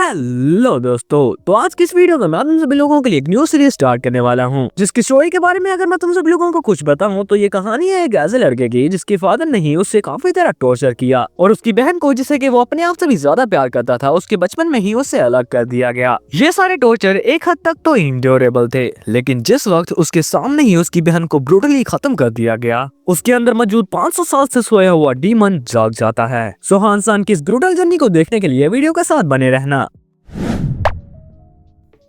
Hello दोस्तों, तो आज की इस वीडियो में मैं तुम सभी लोगों के लिए एक न्यू सीरीज स्टार्ट करने वाला हूं, जिसकी स्टोरी के बारे में अगर मैं तुम सभी लोगों को कुछ बताऊं तो ये कहानी है एक ऐसे लड़के की जिसके फादर ने ही उससे काफी तरह टॉर्चर किया और उसकी बहन को, जिसे कि वो अपने आप से भी ज्यादा प्यार करता था, उसके बचपन में ही उससे अलग कर दिया गया। ये सारे टॉर्चर एक हद तक तो इनड्यूरेबल थे, लेकिन जिस वक्त उसके सामने ही उसकी बहन को ब्रूटली खत्म कर दिया गया, उसके अंदर मौजूद 500 साल से सोया हुआ डीमन जाग जाता है। सो हान सान की इस ब्रूटल जर्नी को देखने के लिए वीडियो के साथ बने रहना।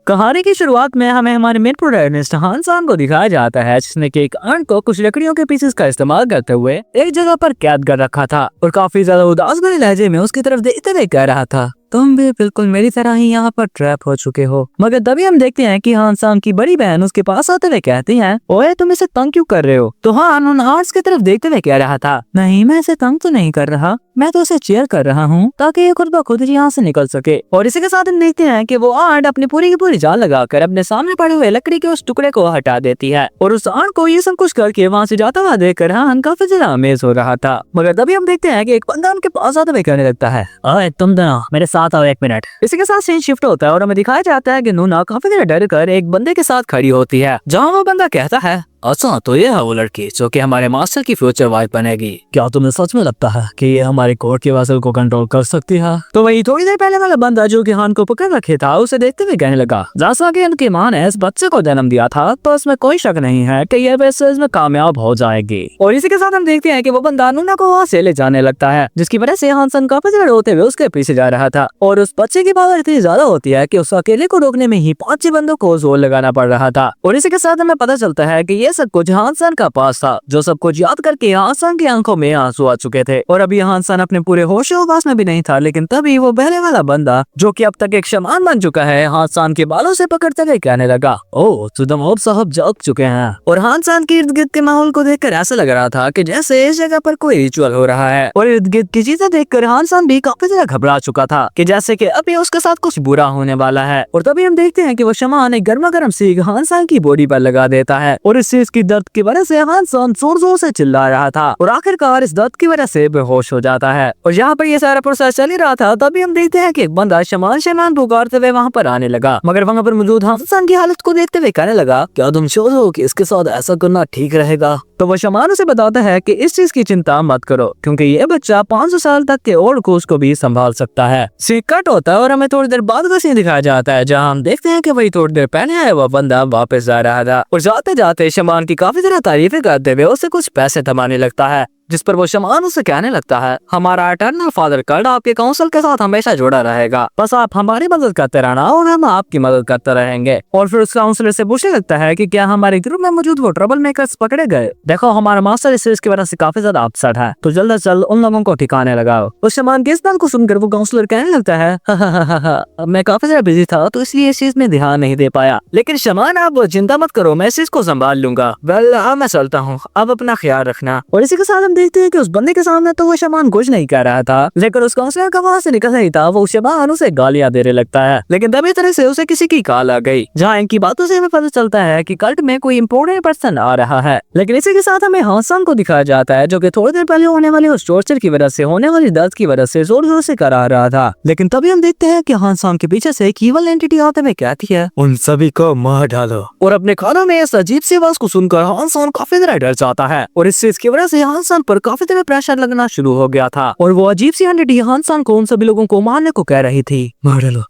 कहानी की शुरुआत में हमें हमारे मेन प्रोटैगनिस्ट हान सान को दिखाया जाता है, जिसने कि एक अर्न को कुछ लकड़ियों के पीसेस का इस्तेमाल करते हुए एक जगह पर कैद कर रखा था और काफी ज्यादा उदास भरे लहजे में उसकी तरफ देखते हुए कह रहा था, तुम भी बिल्कुल मेरी तरह ही यहाँ पर ट्रैप हो चुके हो। मगर तभी हम देखते हैं कि हान सान की बड़ी बहन उसके पास आते हुए कहती है, ओए तुम इसे तंग क्यों कर रहे हो? तो हान उन आर्ट्स की तरफ देखते हुए कह रहा था, नहीं मैं इसे तंग तो नहीं कर रहा, मैं तो उसे चेयर कर रहा हूँ ताकि ये खुद ब खुद यहाँ से निकल सके। और इसी के साथ हम देखते हैं कि वो आर्ट अपनी पूरी की पूरी जान लगाकर अपने सामने पड़े हुए लकड़ी के उस टुकड़े को हटा देती है और उस आर्ट को ये सब कुछ करके वहाँ से जाता हुआ देखकर हान काफी ज्यादा अमेज हो रहा था। मगर तभी हम देखते हैं कि एक बंदा उनके पास आते हुए कहने लगता है, ओए तुम दोनों मेरे साथ आओ एक मिनट। इसी के साथ सीन शिफ्ट होता है और हमें दिखाया जाता है कि नूना काफी ज्यादा डर कर एक बंदे के साथ खड़ी होती है, जहाँ वो बंदा कहता है, अच्छा तो ये है वो लड़की जो कि हमारे मास्टर की फ्यूचर वाइफ बनेगी। क्या तुम्हें सच में लगता है कि ये हमारे कोर्ट के वेसल को कंट्रोल कर सकती है? तो वही थोड़ी देर पहले वाला बंदा जो कि हान को पकड़ रखे था, उसे देखते हुए कहने लगा, जैसा कि उनकी माँ ने इस बच्चे को जन्म दिया था तो इसमें कोई शक नहीं है कि ये वैसे इसमें कामयाब हो जाएगी। और इसी के साथ हम देखते हैं कि वो बंदा नूना को वहाँ से ले जाने लगता है, जिसकी वजह से हान सन काफी ज्यादा रोते हुए उसके पीछे जा रहा था और उस बच्चे की पावर इतनी ज्यादा होती है कि उस अकेले को रोकने में ही 5 बंदों को जोर लगाना पड़ रहा था। और इसी के साथ हमें पता चलता है कि ये सब कुछ हान सन का पास था, जो सब कुछ याद करके हान सन की आंखों में आंसू आ चुके थे और अभी हान सन अपने पूरे होश-ओ-हवास में भी नहीं था। लेकिन तभी वो पहले वाला बंदा जो कि अब तक एक शमान बन चुका है, हान सन के बालों से पकड़ते हुए कहने लगा, ओह सुदम साहब जाग चुके हैं। और हान सन के इर्द गिर्द के माहौल को देखकर ऐसा लग रहा था कि जैसे इस जगह पर कोई रिचुअल हो रहा है और इर्द गिर्द की चीजें देखकर हान सन भी काफी ज्यादा घबरा चुका था कि जैसे कि अभी उसके साथ कुछ बुरा होने वाला है। और तभी हम देखते हैं कि वो शमान एक गर्मा गर्म सीख हान सन की बॉडी पर लगा देता है और इस चीज की दर्द की वजह से हान सन जोर जोर से चिल्ला रहा था और आखिरकार इस दर्द की वजह से बेहोश हो जाता है। और यहाँ पर ये सारा प्रोसेस चल ही रहा था, तभी हम देखते हैं कि एक बंदा शमान पुकारते हुए वहाँ पर आने लगा, मगर वहाँ पर मौजूद हान सन की हालत को देखते हुए कहने लगा, क्या तुम श्योर हो कि इसके साथ ऐसा करना ठीक रहेगा? तो वो शमान उसे बताता है कि इस चीज की चिंता मत करो, क्योंकि ये बच्चा 500 साल तक के और कोर्स को भी संभाल सकता है। सीन कट होता है और हमें थोड़ी देर बाद का सीन दिखाया जाता है, जहाँ हम देखते हैं कि वही थोड़ी देर पहले आया वो बंदा वापस जा रहा था और जाते जाते शमान की काफी तरह तारीफें करते हुए उसे कुछ पैसे थमाने लगता है, जिस पर वो शमान उसे कहने लगता है, हमारा इटर्नल फादर कार्ड आपके काउंसिल के साथ हमेशा जुड़ा रहेगा, बस आप हमारी मदद करते रहना और हम आपकी मदद करते रहेंगे। और फिर उस काउंसलर से पूछने लगता है कि क्या हमारे ग्रुप में मौजूद वो ट्रबल मेकर्स पकड़े गए? देखो हमारा मास्टर इस चीज की वजह से काफी ज्यादा अपसेट है, तो जल्द से जल्द उन लोगों को ठिकाने लगाओ। उस शमान की इस बात को सुनकर वो काउंसलर कहने लगता है, अब मैं काफी ज्यादा बिजी था तो इसलिए इस चीज में ध्यान नहीं दे पाया, लेकिन शमान आप चिंता मत करो, मैं इस चीज को संभाल लूंगा। वेल अब मैं चलता हूँ, अब अपना ख्याल रखना। और इसी के साथ हम देखते हैं कि उस बंदे के सामने तो वो शमान कुछ नहीं कह रहा था, लेकिन उस काउंसलर का वहाँ से निकल नहीं था, वो शमान उसे गालियां देने लगता है। लेकिन तभी तरह से उसे किसी की कॉल आ गई, जहाँ इनकी बातों से हमें पता चलता है कि कल्ट में कोई इम्पोर्टेंट पर्सन आ रहा है। लेकिन इसी के साथ हमें हान सन को दिखाया जाता है, जो कि थोड़ी देर पहले होने वाले उस टॉर्चर की वजह से होने वाली दर्द की वजह से जोर जोर से करा रहा था। लेकिन तभी हम देखते हैं कि हान सन के पीछे से एक ईवल एंटिटी आते हुए कहती है, उन सभी को मार डालो। और अपने खानों में इस अजीब सी आवाज को सुनकर हान सन काफी ज्यादा डर जाता है और इस चीज की वजह से हान सन पर काफी ज्यादा प्रेशर लगना शुरू हो गया था और वो अजीब सी एंटिटी हान सन को उन सभी लोगों को मारने को कह रही थी, मार डालो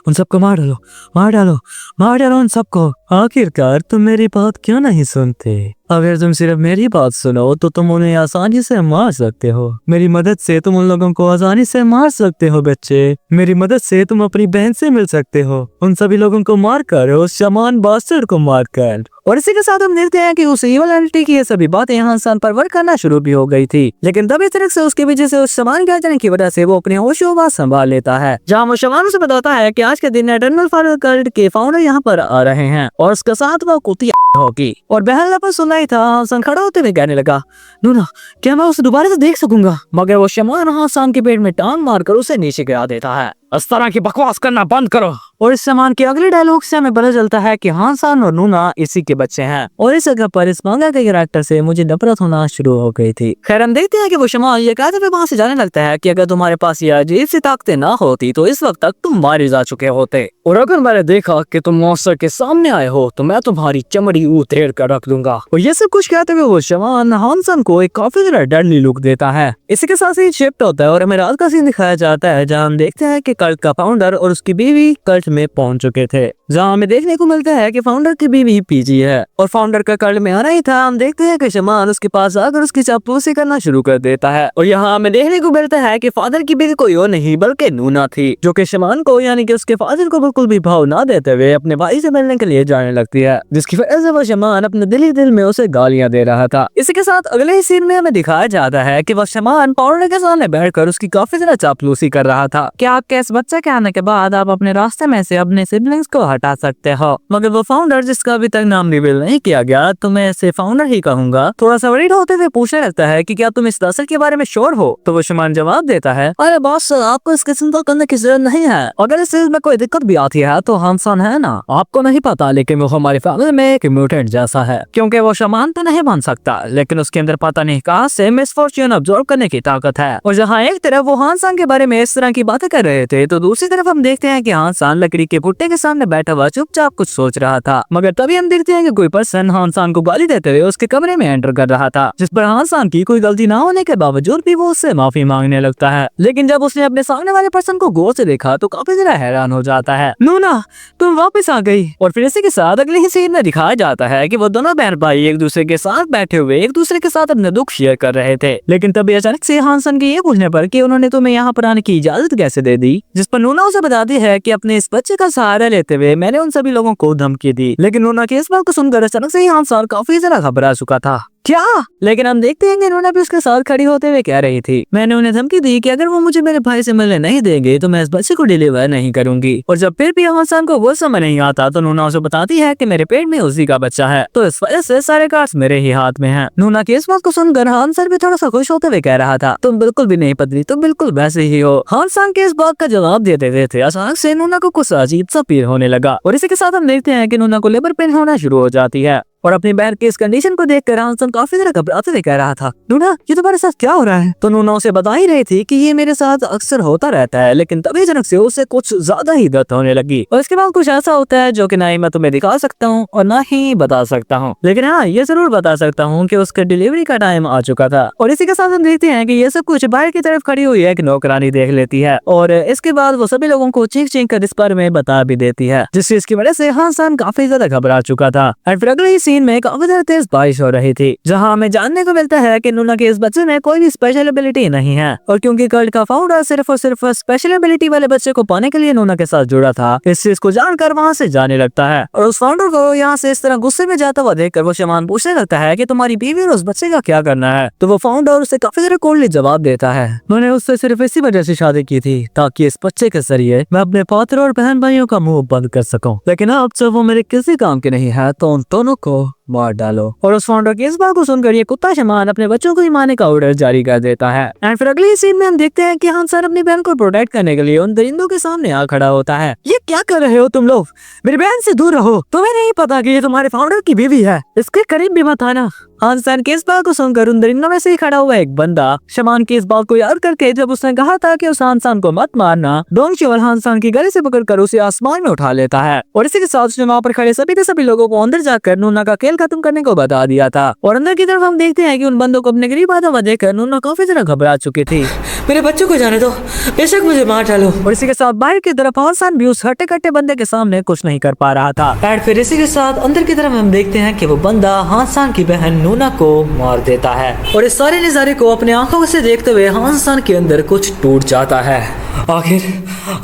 उन सबको, मार डालो उन सबको। आखिरकार तुम मेरी बात क्यों नहीं सुनते? अगर तुम सिर्फ मेरी बात सुनो तो तुम उन्हें आसानी से मार सकते हो। मेरी मदद से तुम उन लोगों को आसानी से मार सकते हो बच्चे। मेरी मदद से तुम अपनी बहन से मिल सकते हो। उन सभी लोगों को मार कर, उस शमान बास्टर्ड को मार कर। और इसी के साथ हम देखते हैं कि उस ईवल एंटिटी की ये सभी बातें हान सन पर वर्क करना शुरू भी हो गई थी। लेकिन तभी तरह से उसकी वजह से उस शमान के आ जाने की वजह से वो अपने होश-ओ-हवास संभाल लेता है, जहाँ वो शमान से बताता है कि आज के दिन इटर्नल फादर कल्ट के फाउंडर यहाँ पर आ रहे हैं और उसके साथ वो कुतिया होगी। और बहन पर सुना ही था, हान सन खड़ा होते हुए कहने लगा, नूना क्या मैं उसे दोबारा से देख सकूंगा? मगर वो शमान हान सन के पेट में टांग मारकर उसे नीचे गिरा देता है। इस तरह की बकवास करना बंद करो, और इस सामान के अगले डायलॉग से हमें पता चलता है कि हानसान और नूना इसी के बच्चे हैं। और इस जगह पर इस मांगा के कैरेक्टर से मुझे नफरत होना शुरू हो गई थी। खैर हम देखते हैं कि वो शमाल ये कहते हुए वहाँ से जाने लगता है कि अगर तुम्हारे पास ये अजीब सी ताकतें ना होती तो इस वक्त तक तुम मारे जा चुके होते, और अगर मैंने देखा कि तुम मॉन्स्टर के सामने आए हो तो मैं तुम्हारी चमड़ी उधेड़ कर रख दूंगा। और ये सब कुछ कहते हुए वो शमान हानसन को एक काफी ज्यादा डरली लुक देता है। इसी के साथ ही शिफ्ट होता है और हमें रात का सीन दिखाया जाता है जहाँ हम देखते हैं कि कल्ट का फाउंडर और उसकी बीवी कल्ट में पहुंच चुके थे, जहाँ हमें देखने को मिलता है कि फाउंडर की बीवी पीजी है और फाउंडर का कल्ट में आना ही था। हम देखते हैं कि शमान उसके पास आकर उसकी चापलूसी करना शुरू कर देता है और यहाँ हमें देखने को मिलता है कि फादर की बीवी कोई और नहीं बल्कि नूना थी, जो कि शमान को यानी कि उसके फादर को बिल्कुल भी भाव ना देते हुए अपने भाई से मिलने के लिए जाने लगती है, जिसकी वजह से वो शमान अपने दिल में उसे गालियां दे रहा था। इसी के साथ अगले ही सीन में हमें दिखाया जाता है कि वह शमान फाउंडर के सामने बैठकर उसकी काफी ज्यादा चापलूसी कर रहा था। क्या आपके इस बच्चे के आने के बाद आप अपने रास्ते में से अपने सिबलिंग्स को हटा सकते हो? मगर वो फाउंडर जिसका अभी तक नाम रिवील नहीं किया गया, तो मैं इसे फाउंडर ही कहूंगा, थोड़ा सा वरीड होते हुए पूछने लगता है कि क्या तुम इस दरअसल के बारे में श्योर हो? तो वो शमान जवाब देता है, अरे बॉस आपको इसकी चिंता करने की जरूरत नहीं है, अगर इस चीज में कोई दिक्कत भी आती है तो हानसान है ना, आपको नहीं पता लेकिन वो हमारी फैमिली में एक म्यूटेंट जैसा है, क्योंकि वो शमान तो नहीं बन सकता लेकिन उसके अंदर पता नहीं कहां से मिसफॉर्च्यून अब्सॉर्ब करने की ताकत है। और जहाँ एक तरफ वो हानसान के बारे में इस तरह की बातें कर रहे थे तो दूसरी तरफ हम देखते हैं कि हानसान लकड़ी के भुट्टे के सामने बैठा हुआ चुपचाप कुछ सोच रहा था। मगर तभी हम देखते हैं कि कोई पर्सन हानसान को गाली देते हुए उसके कमरे में एंटर कर रहा था, जिस पर हानसान की कोई गलती ना होने के बावजूद भी वो उससे माफी मांगने लगता है। लेकिन जब उसने अपने सामने वाले पर्सन को गौर से देखा तो काफी ज्यादा हैरान हो जाता है। नूना तुम वापस आ गई। और फिर इसी के साथ अगले ही सीन में दिखाया जाता है कि वो दोनों बहन भाई एक दूसरे के साथ बैठे हुए एक दूसरे के साथ अपने दुख शेयर कर रहे थे। लेकिन तभी अचानक से हानसन के ये पूछने पर कि उन्होंने तुम्हें यहाँ पर आने की इजाजत कैसे दे दी, जिस पर नूना उसे बताती है कि अपने इस बच्चे का सहारा लेते हुए मैंने उन सभी लोगों को धमकी दी। लेकिन नूना की इस बात को सुनकर अचानक से हानसन काफी ज्यादा घबरा चुका था। क्या? लेकिन हम देखते हैं कि उन्होंने भी उसके साथ खड़ी होते हुए कह रही थी, मैंने उन्हें धमकी दी कि अगर वो मुझे मेरे भाई से मिलने नहीं देंगे तो मैं इस बच्चे को डिलीवर नहीं करूंगी। और जब फिर भी हानसन को वो समय नहीं आता तो नूना उसे बताती है कि मेरे पेट में उसी का बच्चा है, तो इस वजह से सारे कार्ड्स मेरे ही हाथ में हैं। नूना की इस बात को सुनकर हानसन भी थोड़ा सा खुश होते हुए कह रहा था, तुम बिल्कुल भी नहीं पतली, तुम बिल्कुल वैसे ही हो। हानसन के इस बात का जवाब देते देते थे अचानक से नूना को कुछ अजीब सा पीर होने लगा और इसी के साथ हम देखते हैं कि नूना को लेबर पेन होना शुरू हो जाती है। और अपनी बहन की इस कंडीशन को देखकर हानसन काफी ज्यादा घबराते हुए कह रहा था, नूना ये तुम्हारे साथ क्या हो रहा है? तो नूना उसे बता ही रही थी कि ये मेरे साथ अक्सर होता रहता है, लेकिन तभी अचानक से उसे कुछ ज्यादा ही दर्द होने लगी और इसके बाद कुछ ऐसा होता है जो कि ना ही मैं तुम्हें दिखा सकता हूँ और ना ही बता सकता हूँ, लेकिन हाँ ये जरूर बता सकता हूँ कि उसके डिलीवरी का टाइम आ चुका था। और इसी के साथ हम देखते हैं कि ये सब कुछ बाहर की तरफ खड़ी हुई एक नौकरानी देख लेती है और इसके बाद वो सभी लोगों को चीख चीख कर इस बारे में बता भी देती है, जिस चीज की वजह से हानसन काफी ज्यादा घबरा चुका था। और फिर अगले ही सीन में काफी तेज बारिश हो रही थी, जहां हमें जानने को मिलता है कि नूना के इस बच्चे में कोई भी स्पेशल एबिलिटी नहीं है और क्योंकि कल्ट का फाउंडर सिर्फ और सिर्फ स्पेशल एबिलिटी वाले बच्चे को पाने के लिए नूना के साथ जुड़ा था, इस चीज को जानकर वहां से जाने लगता है। और उस फाउंडर को यहाँ से इस तरह गुस्से में जाता हुआ देखकर वो शमान पूछने लगता है कि तुम्हारी बीवी और उस बच्चे का क्या करना है? तो वो फाउंडर उसे काफी ज्यादा कोल्डली जवाब देता है, मैंने उससे सिर्फ इसी वजह से शादी की थी ताकि इस बच्चे के जरिए मैं अपने फादर और बहन भाइयों का मुंह बंद कर सकूं, लेकिन अब जब वो मेरे किसी काम के नहीं है तो उन दोनों को मार डालो। और उस फाउंडर की इस बात को सुनकर ये कुत्ता शमान अपने बच्चों को ही मारने का ऑर्डर जारी कर देता है। एंड फिर अगले सीन में हम देखते हैं कि हानसन अपनी बहन को प्रोटेक्ट करने के लिए उन दरिंदों के सामने आ खड़ा होता है। ये क्या कर रहे हो तुम लोग? मेरी बहन से दूर रहो, तुम्हें नहीं पता कि ये तुम्हारे फाउंडर की बीवी है, इसके करीब भी मत आना। हानसन की इस बात को सुनकर उन दरिंदों में से ही खड़ा हुआ एक बंदा शमान की इस बात को याद करके जब उसने कहा था कि उस हानसन को मत मारना, डोंगशोर हानसन की गले से पकड़कर उसे आसमान में उठा लेता है और इसी के साथ उसने वहाँ पर खड़े सभी के सभी लोगों को अंदर जाकर नूना का खेल खत्म करने को बता दिया था। और अंदर की तरफ हम देखते हैं कि उन बंदों को अपने करीब आता हुआ देखकर नूना काफी ज्यादा घबरा चुकी थी। मेरे बच्चों को जाने दो, बेशक मुझे मार डालो। और इसी के साथ बाहर की तरफ हानसन भी उस हट्टे कट्टे बंदे के सामने कुछ नहीं कर पा रहा था। और फिर इसी के साथ अंदर की तरफ हम देखते हैं कि वो बंदा हानसन की बहन नूना को मार देता है और इस सारे नजारे को अपने आंखों से देखते हुए हानसन के अंदर कुछ टूट जाता है। आखिर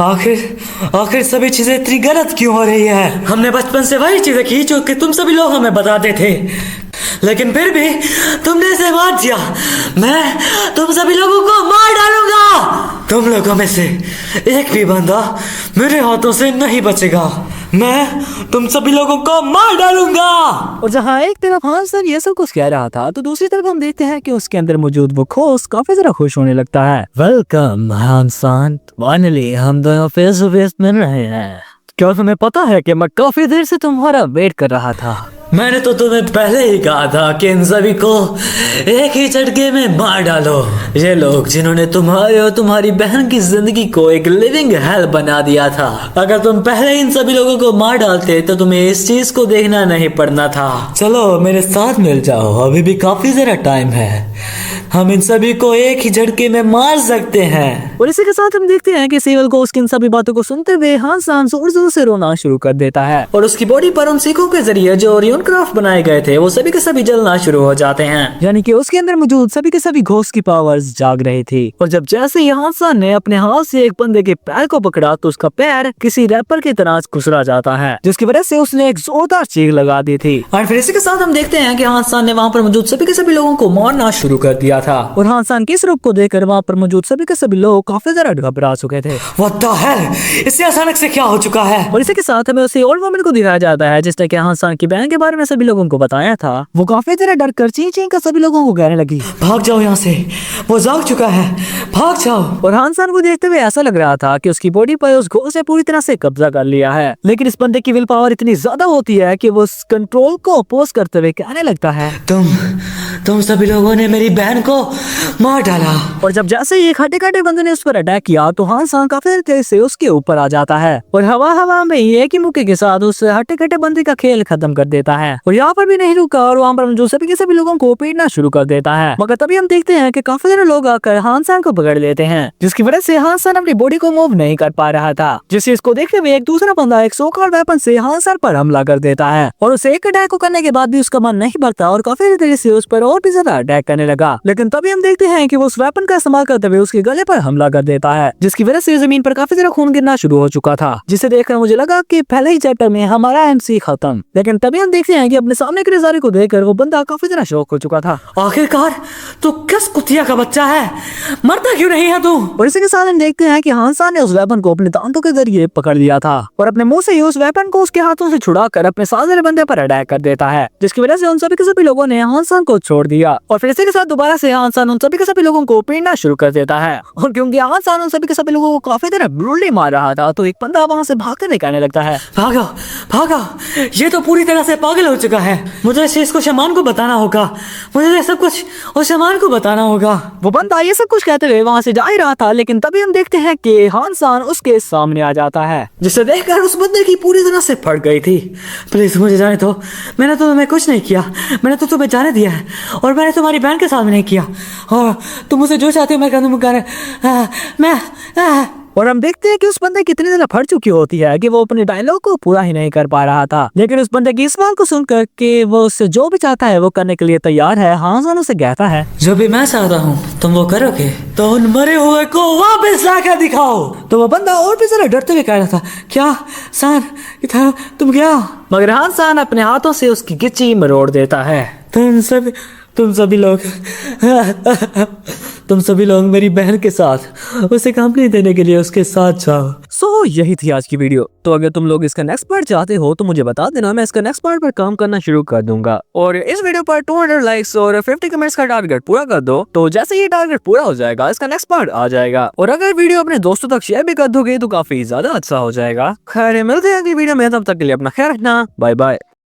आखिर आखिर सभी चीजें इतनी गलत क्यों हो रही है? हमने बचपन से वही चीजें की जो कि तुम सभी लोग हमें बताते थे, लेकिन फिर भी तुमने इसे मार दिया। मैं तुम सभी लोगों को मार डालूंगा। तुम लोगों में से एक भी बंदा मेरे हाथों से नहीं बचेगा। मैं तुम सभी लोगों को मार डालूंगा। और जहाँ एक तरफ हानसन ये सब कुछ कह रहा था तो दूसरी तरफ हम देखते हैं कि उसके अंदर मौजूद वो खोस काफी ज्यादा खुश होने लगता है। वेलकम हानसन, फाइनली हम दोनों फेस टू फेस मिल रहे हैं। क्या तुम्हें पता है कि मैं काफी देर से तुम्हारा वेट कर रहा था। मैंने तो तुम्हें पहले ही कहा था कि इन सभी को एक ही झटके में मार डालो। ये लोग जिन्होंने तुम्हारे और तुम्हारी बहन की जिंदगी को एक लिविंग हेल बना दिया था। अगर तुम पहले इन सभी लोगों को मार डालते तो तुम्हें इस चीज को देखना नहीं पड़ना था। चलो मेरे साथ मिल जाओ, अभी भी काफी जरा टाइम है। हम इन सभी को एक ही झटके में मार सकते हैं। और इसी के साथ हम देखते हैं कि सेवल को उसकी इन सभी बातों को सुनते हुए हान सान जोर जोर से रोना शुरू कर देता है और उसकी बॉडी पर उन सीखों के जरिए जो ओरियन क्राफ्ट बनाए गए थे वो सभी के सभी जलना शुरू हो जाते हैं। यानी कि उसके अंदर मौजूद सभी के सभी घोस्ट की पावर्स जाग रही थी। और जब जैसे ही हान सान ने अपने हाथ से एक बंदे के पैर को पकड़ा तो उसका पैर किसी रैपर की तरह कुचला जाता है, जिसकी वजह से उसने एक जोरदार चीख लगा दी थी। और फिर इसी के साथ हम देखते हैं कि हान सान ने वहाँ पर मौजूद सभी के सभी लोगों को मारना शुरू कर दिया था। और हान सान की इस रूप को देखकर वहाँ पर मौजूद सभी के सभी लोग काफी ज्यादा घबरा चुके थे। What the hell? इससे अचानक से क्या हो चुका है? और इसी के साथ हमें उसी ओल्ड वुमन को दिखाया जाता है जिसने कि हान सान की बहन के बारे में सभी लोगों को बताया था। वो काफी ज्यादा डर कर चीं चीं कर सभी लोगों को कहने लगी, भाग जाओ यहाँ से, वो जाग चुका है, भाग जाओ। और हान सान को देखते हुए ऐसा लग रहा था कि उसकी बॉडी पर उस घोस्ट ने पूरी तरह से कब्जा कर लिया है। लेकिन इस बंदे की विल पावर इतनी ज्यादा होती है कि वो उस कंट्रोल को अपोज करते हुए कहने लगता है, तुम सभी लोगों ने मेरी बहन को मार डाला। और जब जैसे ही एक हटे कटे बंदे ने उस पर अटैक किया तो हान सान काफी तेज से उसके ऊपर आ जाता है और हवा में एक ही मुक्के के साथ उस हटे कटे बंदे का खेल खत्म कर देता है। और यहाँ पर भी नहीं रुका और वहाँ पर जो सभी के सभी लोगों को पीटना शुरू कर देता है। मगर तभी हम देखते हैं कि काफी सारे लोग आकर हान सान को पकड़ लेते हैं, जिसकी वजह से हान सान अपनी बॉडी को मूव नहीं कर पा रहा था। जिस चीज को देखते हुए एक दूसरा बंदा एक सोकॉल्ड वेपन से हान सान पर हमला कर देता है और उसे एक अटैक को करने के बाद भी उसका मन नहीं भरता और काफी तेजी से उस पर और भी ज्यादा अटैक करने लगा। लेकिन तभी हम देखते हैं कि वो उस वेपन का इस्तेमाल करते हुए उसके गले पर हमला कर देता है, जिसकी वजह से जमीन पर काफी ज्यादा खून गिरना शुरू हो चुका था, जिसे देखकर मुझे लगा कि पहले ही चैप्टर में हमारा एमसी खत्म। लेकिन तभी हम देखते हैं कि अपने सामने के नजारे को देखकर वो बंदा काफी ज्यादा शॉक हो चुका था। आखिरकार तू किस कुतिया का बच्चा है, मरता क्यों नहीं है तू? और इसी के साथ हम देखते हैं कि हान सान ने उस वेपन को अपने दांतों के जरिए पकड़ लिया था और अपने मुंह से ही उस वेपन को उसके हाथों से छुड़ाकर अपने साथ वाले बंदे पर अटैक कर देता है, जिसकी वजह से उन सभी के सभी लोगों ने हान सान को छोड़ दिया। और फिर इसी के साथ दोबारा से हान सान उन सभी के सभी लोगों को पीटना शुरू कर देता है। और क्योंकि हान सान उन सभी के सभी लोगों को काफी तरह ब्रूटली मार रहा था तो एक बंदा वहाँ से भागकर निकालने लगता है, भागो भागो, ये तो पूरी तरह से पागल हो चुका है। मुझे इस चीज को शमान को बताना होगा, मुझे ये सब कुछ उस शमान को बताना होगा। वो बंदा ये सब कुछ कहते हुए वहाँ से जा ही रहा था, लेकिन तभी हम देखते हैं कि हान सान उसके सामने आ जाता है, जिसे देखकर उस बंदे की पूरी तरह से फट गई थी। प्लीज मुझे जाने दो, मैंने तो तुम्हें कुछ नहीं किया, मैंने तो तुम्हें जाने दिया है और मैंने तुम्हारी बहन के साथ भी नहीं किया और तुम मुझे जो चाहते हो मैं और हम देखते हैं कि उस बंदे कितनी ज्यादा फट चुकी होती है कि वो अपने डायलॉग को पूरा ही नहीं कर पा रहा था। लेकिन उस बंदे की इस बात को सुनकर कि वो उससे जो भी चाहता है वो करने के लिए तैयार है, हान सान उसे कहता है, जो भी मैं चाहता हूँ तुम वो करोगे तो उन मरे हुए को वापस लाकर दिखाओ। तो वो बंदा और भी जरा डरते हुए कह रहा था, क्या सान तुम क्या? मगर हान सान अपने हाथों से उसकी गिच्ची मरोड़ देता है। तुम सभी लोग मेरी बहन के साथ उसे कंपनी देने के लिए उसके साथ जाओ। सो यही थी आज की वीडियो। तो अगर तुम लोग इसका नेक्स्ट पार्ट चाहते हो तो मुझे बता देना, मैं इसका नेक्स्ट पार्ट पर काम करना शुरू कर दूंगा। और इस वीडियो पर 200 लाइक्स और 50 कमेंट्स का टारगेट पूरा कर दो, तो जैसे ये टारगेट पूरा हो जाएगा इसका नेक्स्ट पार्ट आ जाएगा। और अगर वीडियो अपने दोस्तों तक शेयर भी कर दोगे तो काफी ज्यादा अच्छा हो जाएगा। खैर मिलते हैं अगली वीडियो में, तब तक के लिए अपना ख्याल रखना, बाय बाय।